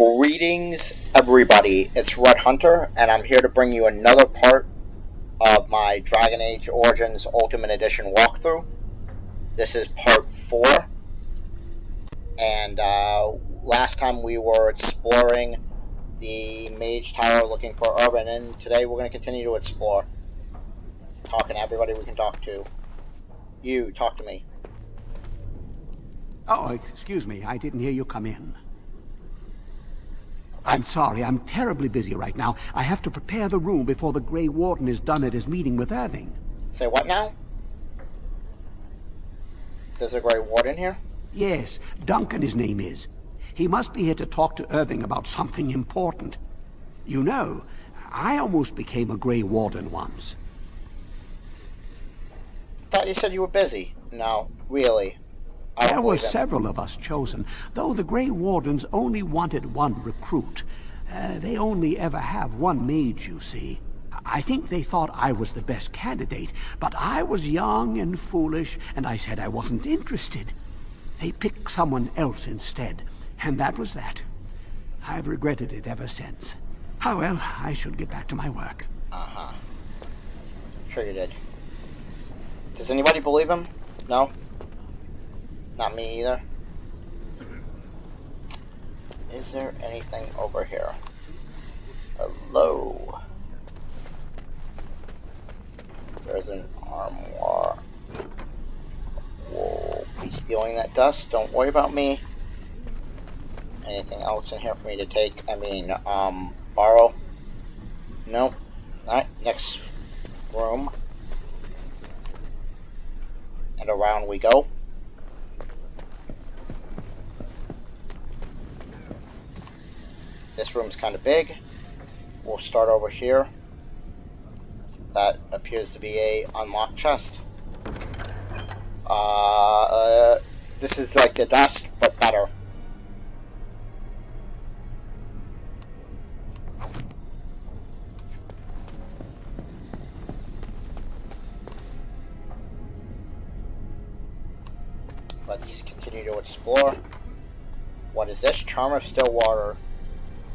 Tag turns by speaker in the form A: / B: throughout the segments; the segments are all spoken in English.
A: Greetings, everybody. It's Red Hunter, and I'm here to bring you another part of my Dragon Age Origins Ultimate Edition walkthrough. This is part 4, and last time we were exploring the Mage Tower looking for Urban, and today we're going to continue to explore. Talking to everybody we can talk to. You, talk to me.
B: Oh, excuse me, I didn't hear you come in. I'm sorry, I'm terribly busy right now. I have to prepare the room before the Gray Warden is done at his meeting with Irving.
A: Say what now? There's a Gray Warden here?
B: Yes, Duncan his name is. He must be here to talk to Irving about something important. You know, I almost became a Gray Warden once.
A: Thought you said you were busy. No, really.
B: There were several of us chosen, though the Gray Wardens only wanted one recruit. They only ever have one mage, you see. I think they thought I was the best candidate, but I was young and foolish, and I said I wasn't interested. They picked someone else instead, and that was that. I've regretted it ever since. Oh well, I should get back to my work.
A: Uh-huh. Sure you did. Does anybody believe him? No? Not me either. Is there anything over here? Hello? There's an armoire. We'll be stealing that dust. Don't worry about me. Anything else in here for me to take? I mean, borrow? Nope. Alright, next room. And around we go. This room's kind of big. We'll start over here. That appears to be a unlocked chest. This is like the dust, but better. Let's continue to explore. What is this? Charm of Still Water.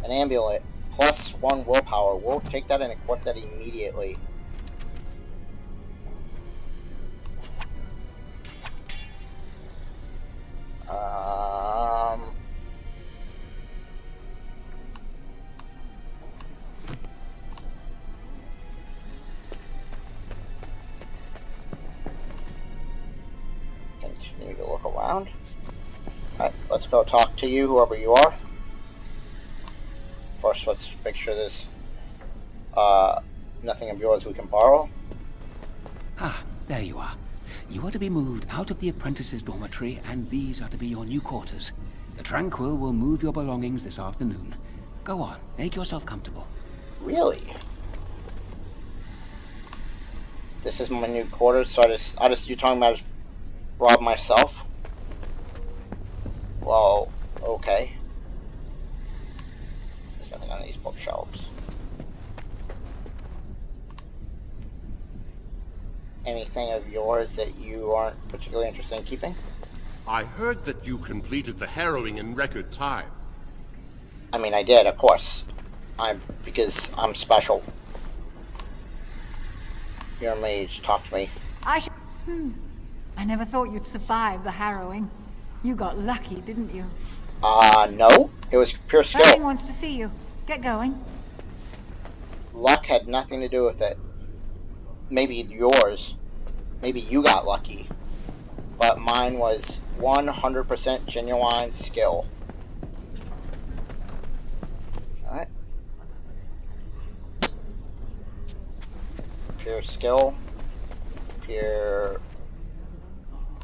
A: An amulet. +1 willpower. We'll take that and equip that immediately. Continue to look around. Alright, let's go talk to you, whoever you are. First, let's make sure there's nothing of yours we can borrow.
C: Ah, there you are. You are to be moved out of the apprentice's dormitory, and these are to be your new quarters. The Tranquil will move your belongings this afternoon. Go on, make yourself comfortable.
A: Really? This is my new quarters, so you're talking about just rob myself? Well, okay. There's nothing on these bookshelves. Anything of yours that you aren't particularly interested in keeping?
D: I heard that you completed the harrowing in record time.
A: I mean, I did, of course. Because I'm special. You're a mage. Talk to me.
E: I never thought you'd survive the harrowing. You got lucky, didn't you?
A: No. It was pure skill.
E: Irving wants to see you. Get going.
A: Luck had nothing to do with it. Maybe yours. Maybe you got lucky. But mine was 100% genuine skill. Alright. Pure skill. Pure...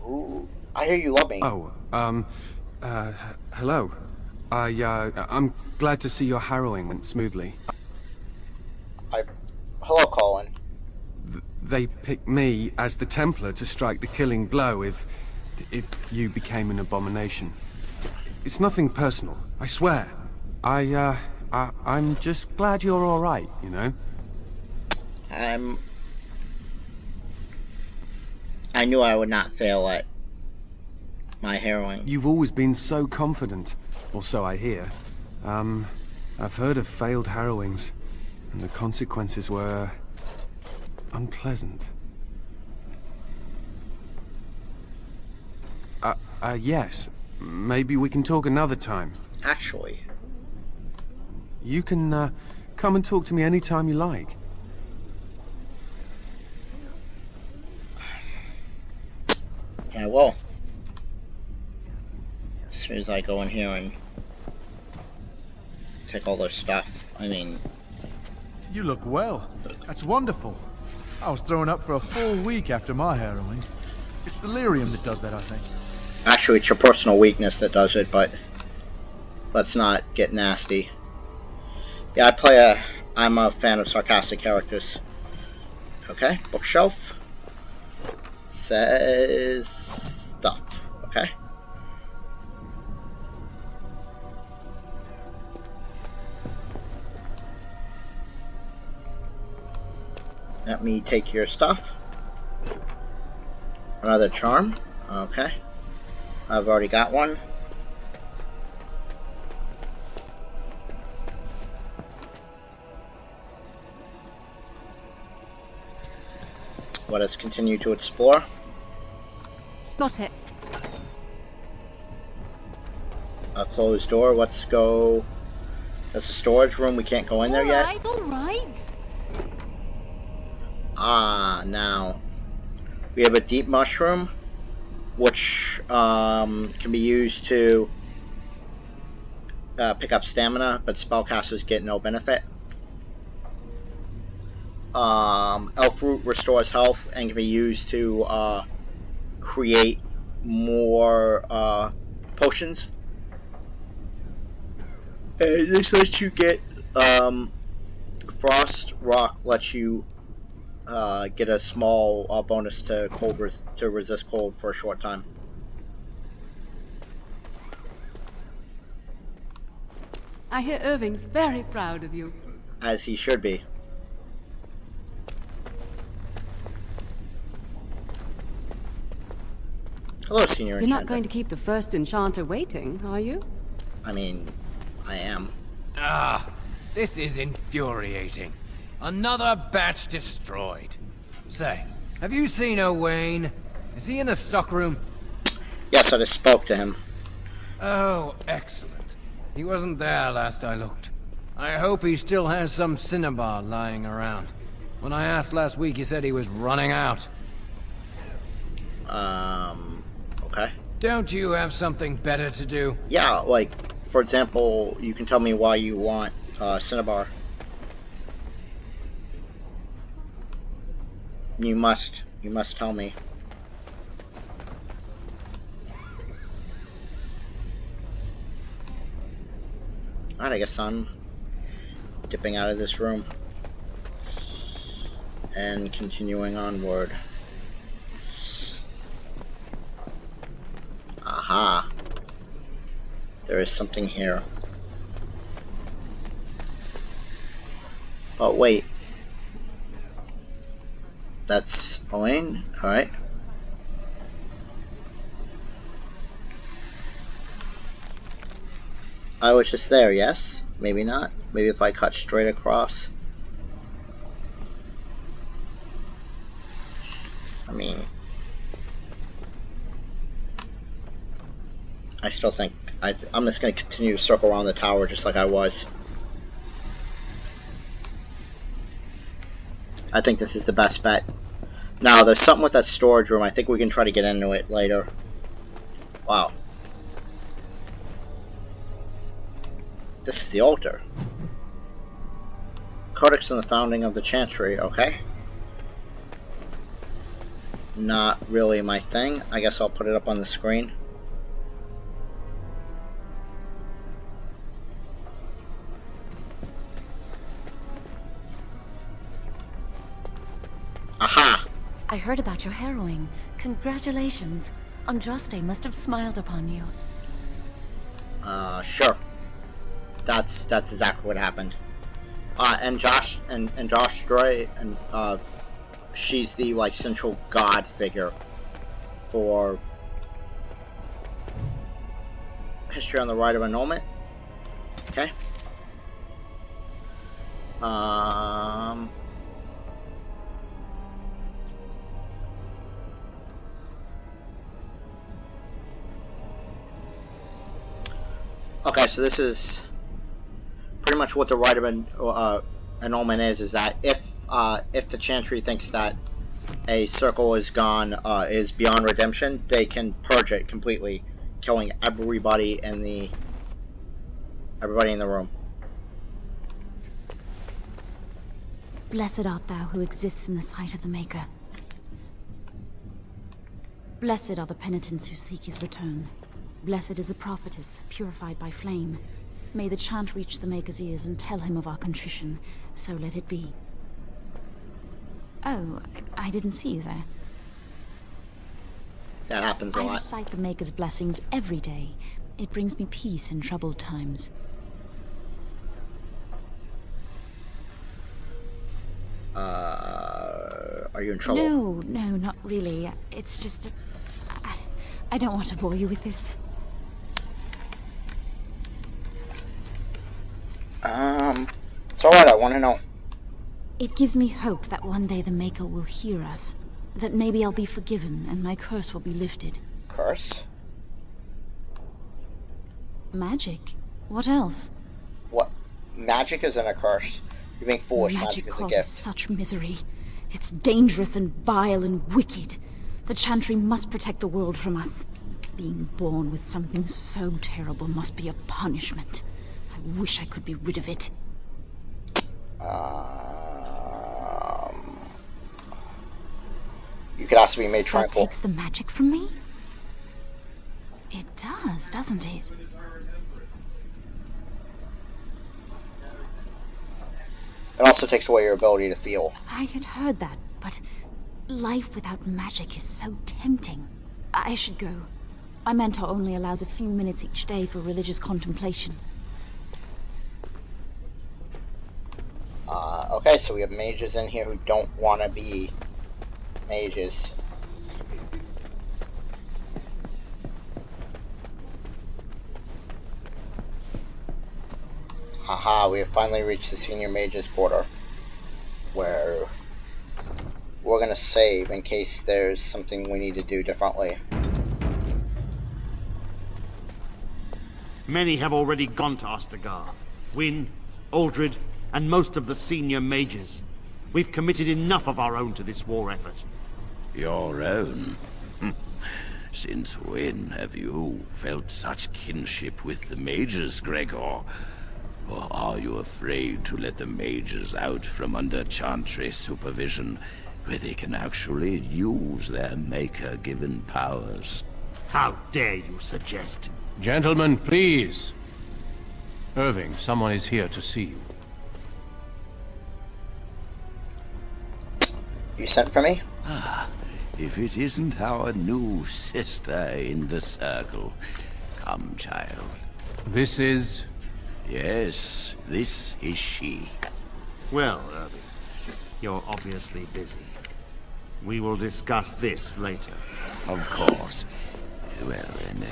A: Ooh. I hear you love me.
F: Oh, hello. I'm glad to see your harrowing went smoothly.
A: Hello, Colin.
F: They picked me as the Templar to strike the killing blow if you became an abomination. It's nothing personal, I swear. I'm just glad you're all right, you know?
A: I knew I would not fail at my harrowing.
F: You've always been so confident, or so I hear. I've heard of failed harrowings, and the consequences were unpleasant. Yes. Maybe we can talk another time.
A: Actually.
F: You can, come and talk to me anytime you like.
A: I will. As soon as I go in here and take all their stuff. I mean...
G: You look well. That's wonderful. I was thrown up for a full week after my harrowing. It's delirium that does that, I think.
A: Actually, it's your personal weakness that does it, but let's not get nasty. Yeah, I'm a fan of sarcastic characters. Okay, bookshelf. Says stuff. Okay. Let me take your stuff. Another charm. Okay. I've already got one. Let us continue to explore.
E: Got it.
A: A closed door. Let's go. That's a storage room. We can't go in there yet.
E: All right.
A: Ah, now we have a deep mushroom, which can be used to pick up stamina, but spellcasters get no benefit. Elf root restores health and can be used to create more potions. And this lets you get frost rock lets you get a small bonus to to resist cold for a short time.
H: I hear Irving's very proud of you.
A: As he should be. Hello, Senior Enchanter.
H: You're not going to keep the first enchanter waiting, are you?
A: I mean, I am.
I: Ah, this is infuriating. Another batch destroyed. Say, have you seen Owain? Is he in the stockroom?
A: Yes, I just spoke to him.
I: Oh, excellent. He wasn't there last I looked. I hope he still has some cinnabar lying around. When I asked last week, he said he was running out.
A: Okay.
I: Don't you have something better to do?
A: Yeah, like, for example, you can tell me why you want cinnabar. You must tell me. Alright, I guess I'm dipping out of this room and continuing onward. Aha! There is something here. Oh, wait. That's Owain? Alright. I was just there, yes? Maybe not. Maybe if I cut straight across. I mean... I still think... I'm just going to continue to circle around the tower just like I was. I think this is the best bet. Now, there's something with that storage room. I think we can try to get into it later. Wow. This is the altar. Codex and the founding of the Chantry. Okay. Not really my thing. I guess I'll put it up on the screen. Aha!
J: I heard about your harrowing. Congratulations. Andraste must have smiled upon you.
A: Sure. That's exactly what happened. And Josh Joy, and she's the like central god figure for history on the Rite of Annulment. Okay. Okay, so this is pretty much what the right of annulment is that if the Chantry thinks that a circle is beyond redemption, they can purge it completely, killing everybody in the room.
J: Blessed art thou who exists in the sight of the Maker. Blessed are the penitents who seek his return. Blessed is the prophetess, purified by flame. May the chant reach the Maker's ears and tell him of our contrition, so let it be. Oh, I didn't see you there.
A: That happens a lot.
J: I recite the Maker's blessings every day. It brings me peace in troubled times.
A: Are you in trouble?
J: No, not really. It's just... I don't want to bore you with this.
A: It's alright, I want to know.
J: It gives me hope that one day the Maker will hear us. That maybe I'll be forgiven and my curse will be lifted.
A: Curse?
J: Magic? What else?
A: What? Magic isn't a curse. You're being foolish. Magic is a gift.
J: Such misery. It's dangerous and vile and wicked. The Chantry must protect the world from us. Being born with something so terrible must be a punishment. I wish I could be rid of it.
A: You could also be made tranquil.
J: That takes the magic from me? It does, doesn't it?
A: It also takes away your ability to feel.
J: I had heard that, but life without magic is so tempting. I should go. My mentor only allows a few minutes each day for religious contemplation.
A: Okay, so we have mages in here who don't want to be mages. Haha, we have finally reached the senior mages quarter, where we're gonna save in case there's something we need to do differently.
K: Many have already gone to Ostagar. Wynne, Aldred, and most of the senior mages. We've committed enough of our own to this war effort.
L: Your own? Since when have you felt such kinship with the mages, Gregor? Or are you afraid to let the mages out from under Chantry supervision, where they can actually use their Maker-given powers?
K: How dare you suggest?
M: Gentlemen, please. Irving, someone is here to see you.
A: You sent for me?
L: Ah, if it isn't our new sister in the circle. Come, child.
M: This is...
L: Yes, this is she.
K: Well, Irving, you're obviously busy. We will discuss this later.
L: Of course. Well then,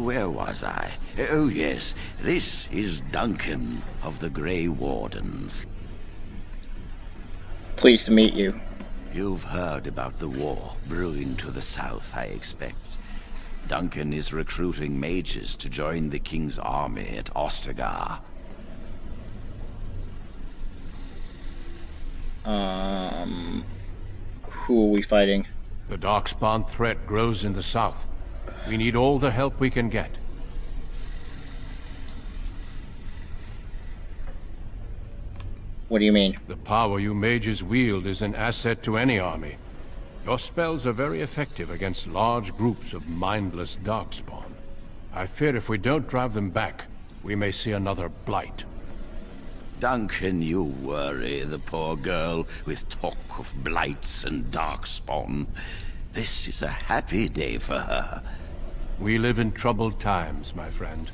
L: where was I? Oh yes, this is Duncan of the Gray Wardens.
A: Pleased to meet you.
L: You've heard about the war brewing to the south, I expect. Duncan is recruiting mages to join the King's army at Ostagar.
A: Who are we fighting?
M: The Darkspawn threat grows in the south. We need all the help we can get.
A: What do you mean?
M: The power you mages wield is an asset to any army. Your spells are very effective against large groups of mindless Darkspawn. I fear if we don't drive them back, we may see another blight.
L: Duncan, you worry the poor girl with talk of blights and Darkspawn. This is a happy day for her.
M: We live in troubled times, my friend.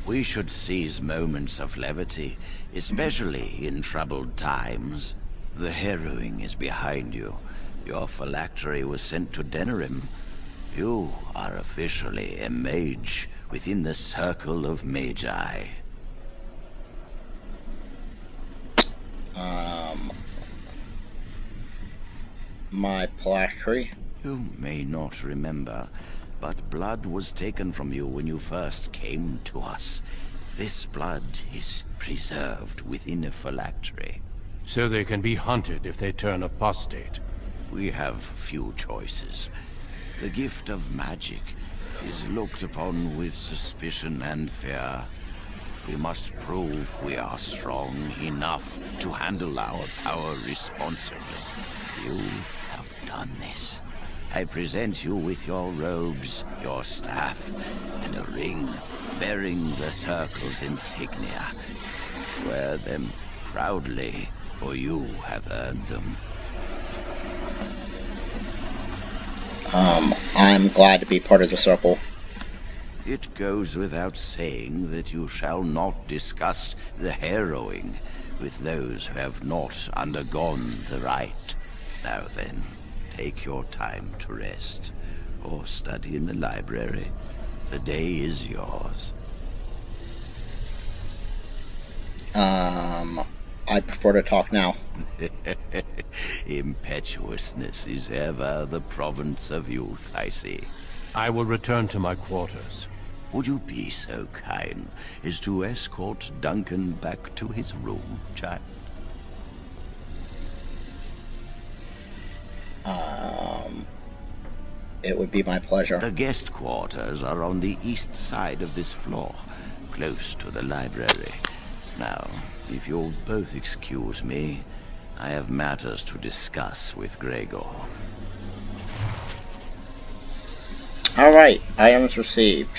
L: We should seize moments of levity, especially in troubled times. The harrowing is behind you. Your phylactery was sent to Denerim. You are officially a mage within the circle of Magi.
A: My phylactery.
L: You may not remember, but blood was taken from you when you first came to us. This blood is preserved within a phylactery.
M: So they can be hunted if they turn apostate.
L: We have few choices. The gift of magic is looked upon with suspicion and fear. We must prove we are strong enough to handle our power responsibly. You have done this. I present you with your robes, your staff, and a ring bearing the Circle's insignia. Wear them proudly, for you have earned them.
A: I'm glad to be part of the Circle.
L: It goes without saying that you shall not discuss the harrowing with those who have not undergone the rite. Now then, take your time to rest, or study in the library. The day is yours.
A: I prefer to talk now.
L: Impetuousness is ever the province of youth, I see.
M: I will return to my quarters.
L: Would you be so kind as to escort Duncan back to his room, child?
A: It would be my pleasure.
L: The guest quarters are on the east side of this floor, close to the library. Now, if you'll both excuse me, I have matters to discuss with Gregor.
A: Alright, items received.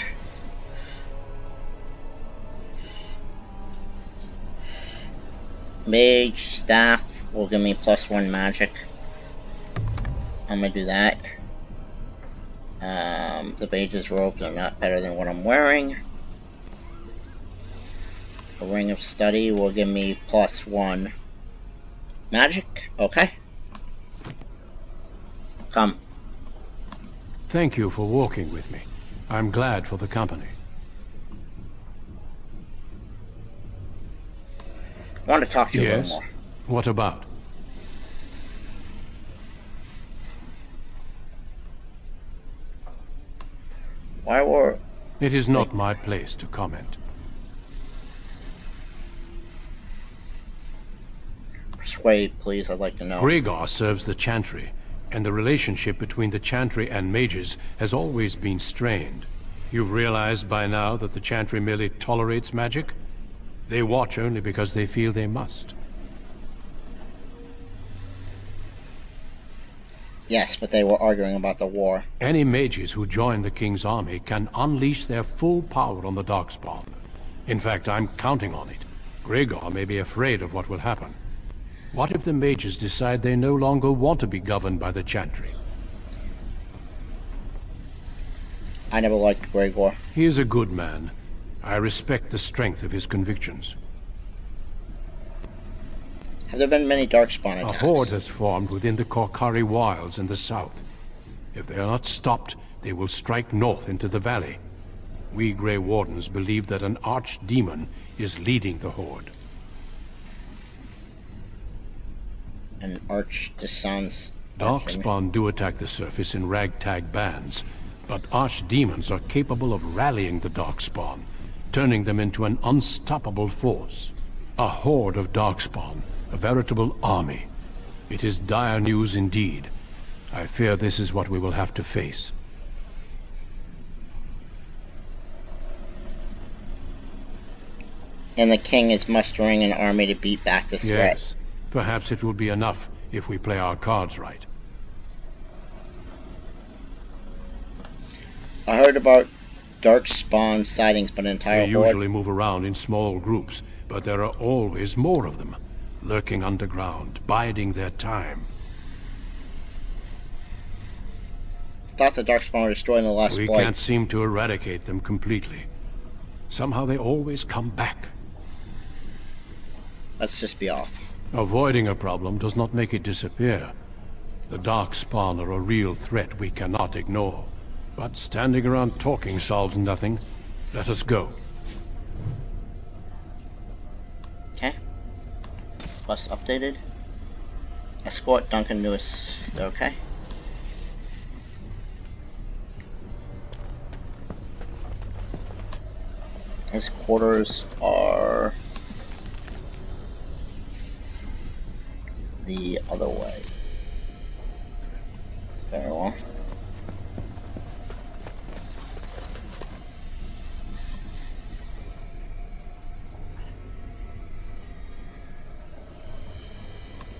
A: Mage staff will give me +1 magic. I'm gonna do that. The mage's robes are not better than what I'm wearing. A ring of study will give me +1 magic. Okay. Come.
M: Thank you for walking with me. I'm glad for the company.
A: I want to talk to you a little more.
M: What about?
A: Why were...
M: It is not my place to comment.
A: Persuade, please. I'd like to know.
M: Gregor serves the Chantry, and the relationship between the Chantry and mages has always been strained. You've realized by now that the Chantry merely tolerates magic? They watch only because they feel they must.
A: Yes, but they were arguing about the war.
M: Any mages who join the King's army can unleash their full power on the Darkspawn. In fact, I'm counting on it. Gregor may be afraid of what will happen. What if the mages decide they no longer want to be governed by the Chantry?
A: I never liked Gregor.
M: He is a good man. I respect the strength of his convictions.
A: Have there been many Darkspawn attacks?
M: A horde has formed within the Korkari wilds in the south. If they are not stopped, they will strike north into the valley. We Gray Wardens believe that an archdemon is leading the horde.
A: This sounds...
M: Darkspawn do attack the surface in ragtag bands, but archdemons are capable of rallying the Darkspawn, turning them into an unstoppable force. A horde of Darkspawn, a veritable army. It is dire news indeed. I fear this is what we will have to face.
A: And the king is mustering an army to beat back this threat.
M: Yes. Perhaps it will be enough if we play our cards right.
A: I heard about Darkspawn sightings, but an entire
M: They usually move around in small groups, but there are always more of them, lurking underground, biding their time.
A: I thought the Darkspawn were destroying the last
M: We
A: blight.
M: can't seem to eradicate them completely. Somehow they always come back.
A: Let's just be off.
M: Avoiding a problem does not make it disappear. The Darkspawn are a real threat we cannot ignore. But standing around talking solves nothing. Let us go.
A: Okay. Quest updated. Escort Duncan Lewis. Okay. His quarters are the other way. Very well.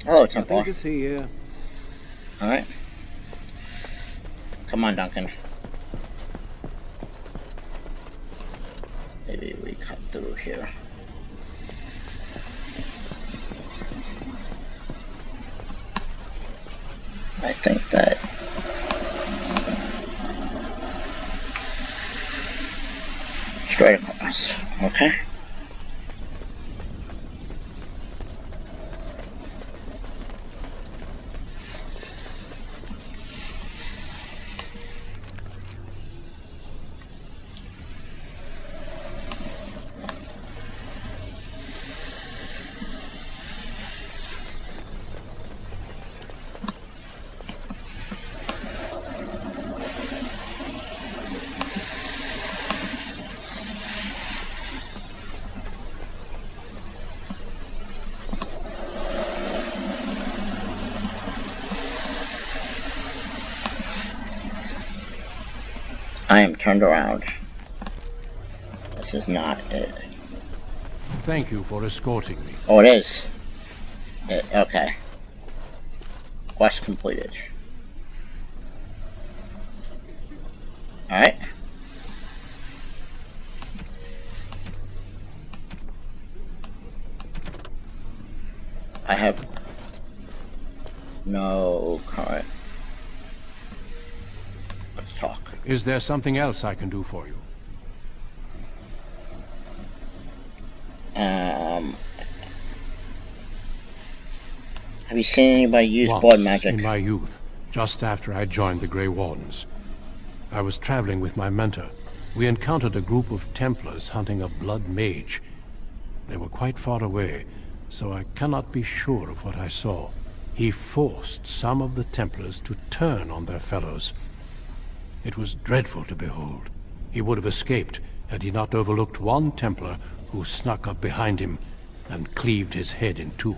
A: Hello, Templar.
C: Good to see you.
A: Alright. Come on, Duncan. Maybe we cut through here. I think that straight across. Okay. I am turned around. This is not it.
M: Thank you for escorting me.
A: Oh, it is. Okay. Quest completed. Alright. I have no current. Let's talk.
M: Is there something else I can do for you?
A: Have you seen anybody use blood magic?
M: In my youth, just after I joined the Gray Wardens, I was traveling with my mentor. We encountered a group of Templars hunting a blood mage. They were quite far away, so I cannot be sure of what I saw. He forced some of the Templars to turn on their fellows. It was dreadful to behold. He would have escaped had he not overlooked one Templar who snuck up behind him and cleaved his head in two.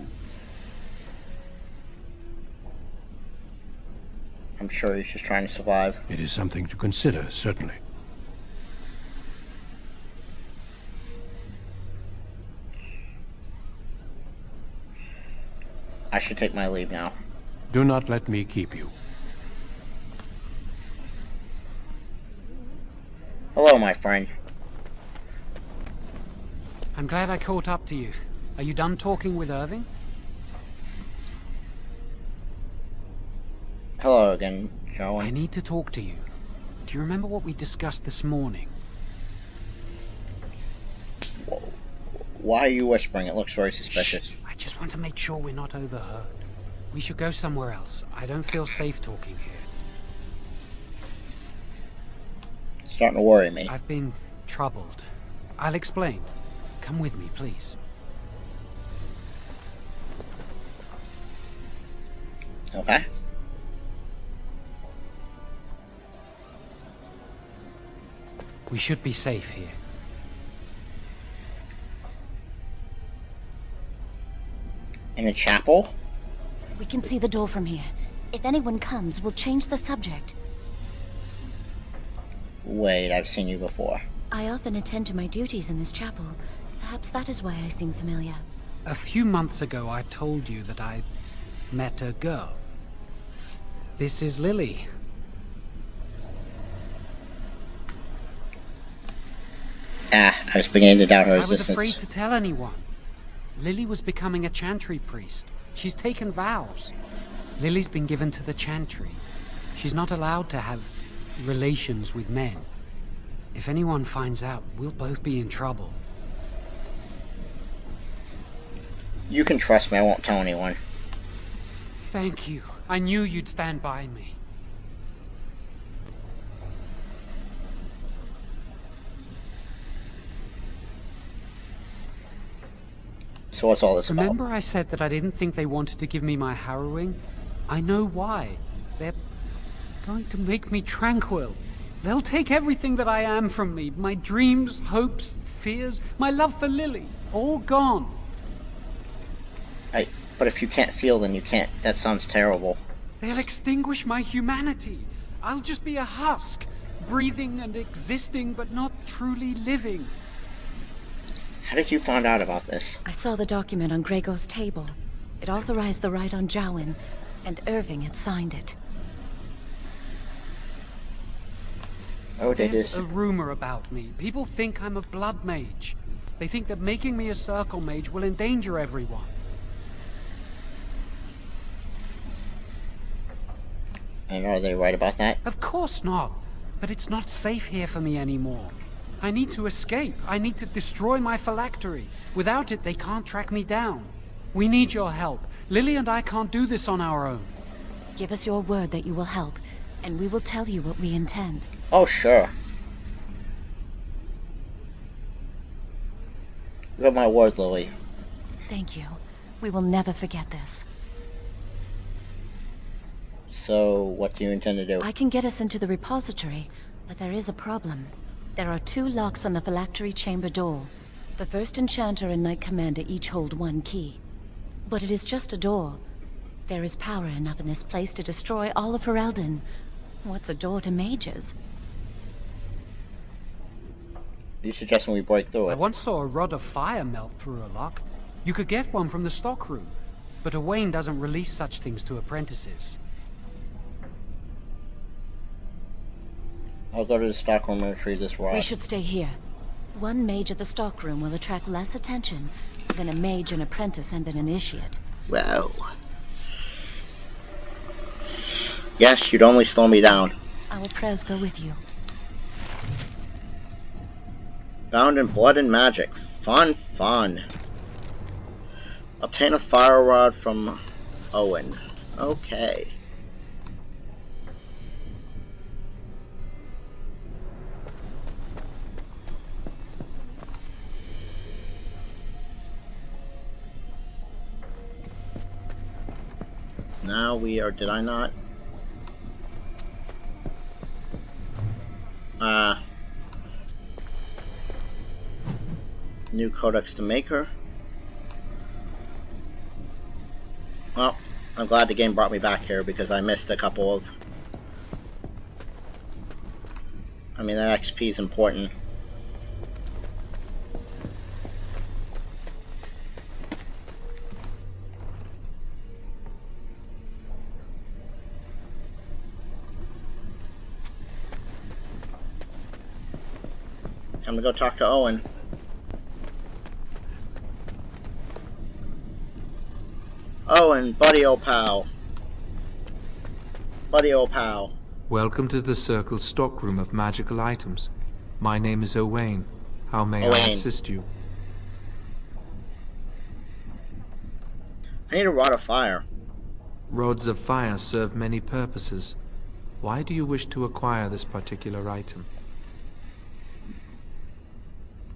A: I'm sure he's just trying to survive.
M: It is something to consider, certainly.
A: I should take my leave now.
M: Do not let me keep you.
A: Hello, my friend.
N: I'm glad I caught up to you. Are you done talking with Irving?
A: Hello again, Joe.
N: I need to talk to you. Do you remember what we discussed this morning?
A: Why are you whispering? It looks very suspicious.
N: Shh. I just want to make sure we're not overheard. We should go somewhere else. I don't feel safe talking here.
A: It's starting to worry me.
N: I've been troubled. I'll explain. Come with me, please.
A: Okay.
N: We should be safe here.
A: In the chapel?
O: We can see the door from here. If anyone comes, we'll change the subject.
A: Wait, I've seen you before.
O: I often attend to my duties in this chapel. Perhaps that is why I seem familiar.
N: A few months ago, I told you that I met a girl. This is Lily.
A: I was beginning to doubt her existence.
N: I was afraid to tell anyone. Lily was becoming a chantry priest. She's taken vows. Lily's been given to the chantry. She's not allowed to have relations with men. If anyone finds out, we'll both be in trouble.
A: You can trust me, I won't tell anyone.
N: Thank you. I knew you'd stand by me.
A: So what's all this about?
N: Remember I said that I didn't think they wanted to give me my harrowing? I know why. They're going to make me tranquil. They'll take everything that I am from me. My dreams, hopes, fears, my love for Lily. All gone.
A: Hey, but if you can't feel, then you can't. That sounds terrible.
N: They'll extinguish my humanity. I'll just be a husk, breathing and existing, but not truly living.
A: How did you find out about this?
O: I saw the document on Gregor's table. It authorized the right on Jowen, and Irving had signed it.
A: Oh,
N: There's a rumor about me. People think I'm a blood mage. They think that making me a circle mage will endanger everyone.
A: And are they right about that?
N: Of course not. But it's not safe here for me anymore. I need to escape. I need to destroy my phylactery. Without it, they can't track me down. We need your help. Lily and I can't do this on our own.
O: Give us your word that you will help, and we will tell you what we intend.
A: Oh, sure. You have my word, Lily.
O: Thank you. We will never forget this.
A: So, what do you intend to do?
O: I can get us into the repository, but there is a problem. There are 2 locks on the phylactery chamber door. The first enchanter and knight commander each hold 1 key. But it is just a door. There is power enough in this place to destroy all of Ferelden. What's a door to mages?
A: You suggesting we break through it?
N: I once saw a rod of fire melt through a lock. You could get one from the stockroom, but Owain doesn't release such things to apprentices.
A: I'll go to the stockroom and retrieve this rod.
O: We should stay here. 1 mage at the stockroom will attract less attention than a mage, an apprentice, and an initiate.
A: Well. Yes, you'd only slow me down.
O: Our prayers go with you.
A: Bound in blood and magic. Fun, fun. Obtain a fire rod from Owen. Okay. Now we are, did I not? New codex to maker. Well, I'm glad the game brought me back here because I missed a couple of... I mean, that XP is important. I'm gonna go talk to Owen. Owen, buddy old pal. Buddy old pal.
P: Welcome to the Circle's stockroom of magical items. My name is Owain. How may I assist you?
A: I need a rod of fire.
P: Rods of fire serve many purposes. Why do you wish to acquire this particular item?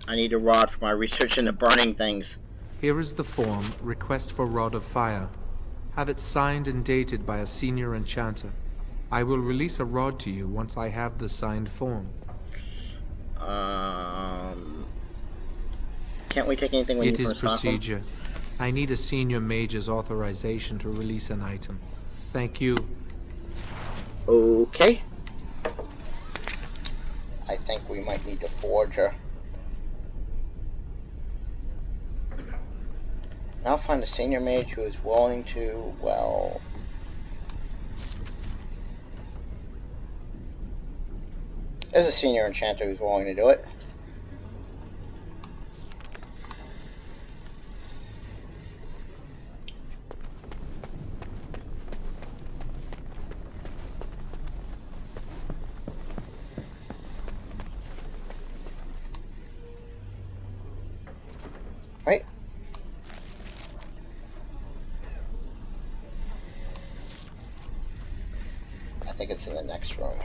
A: I need a rod for my research into burning things.
P: Here is the form, Request for Rod of Fire. Have it signed and dated by a senior enchanter. I will release a rod to you once I have the signed form.
A: Can't we take anything we need from
P: It is procedure. I need a senior mage's authorization to release an item. Thank you.
A: Okay. I think we might need to forge her. Now find a senior mage who is willing to, well... There's a senior enchanter who's willing to do it. Right? I think it's in the next room.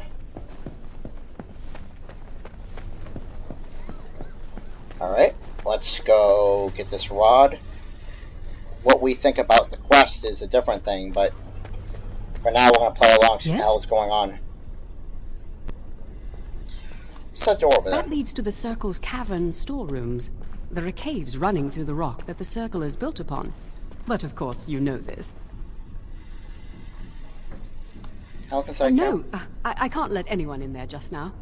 A: Alright, let's go get this rod. what we think about the quest is a different thing, but for now we're going to play along, see how what's going on. What's that door over there?
H: That leads to the Circle's cavern storerooms. There are caves running through the rock that the Circle is built upon. But of course, you know this. No, I can't let anyone in there just now.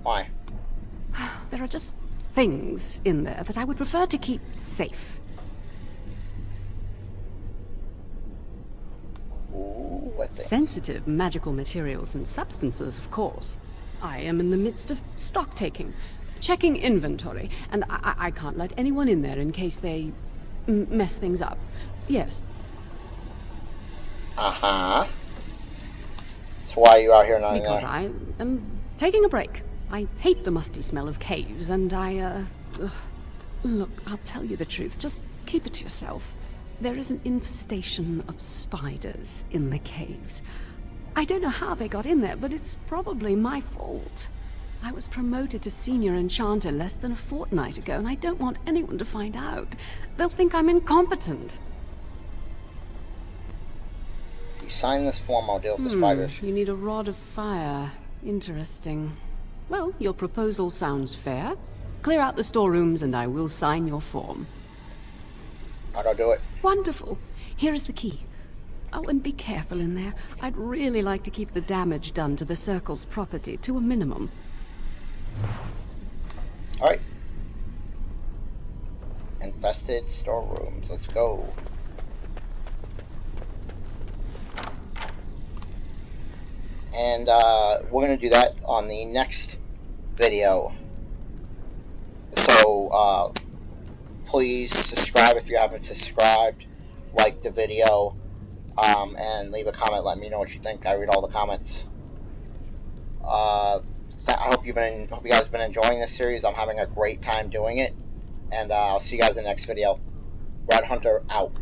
A: Why?
H: There are just things in there that I would prefer to keep safe.
A: Ooh, what the...
H: Sensitive magical materials and substances, of course. I am in the midst of stock taking, checking inventory, and I can't let anyone in there in case they mess things up. Yes.
A: Uh-huh. So why are you out here not in there?
H: Because I am taking a break. I hate the musty smell of caves, and look, I'll tell you the truth. Just keep it to yourself. There is an infestation of spiders in the caves. I don't know how they got in there, but it's probably my fault. I was promoted to senior enchanter less than a fortnight ago, and I don't want anyone to find out. They'll think I'm incompetent.
A: You sign this form, I'll deal with the spiders.
H: You need a rod of fire. Interesting. Well, your proposal sounds fair. Clear out the storerooms and I will sign your form.
A: How'd I do it?
H: Wonderful. Here is the key. Oh, and be careful in there. I'd really like to keep the damage done to the Circle's property to a minimum.
A: Alright. Infested storerooms. Let's go. And we're going to do that on the next video. So, please subscribe if you haven't subscribed. Like the video. And leave a comment. Let me know what you think. I read all the comments. I hope you guys have been enjoying this series. I'm having a great time doing it. And I'll see you guys in the next video. Red Hunter out.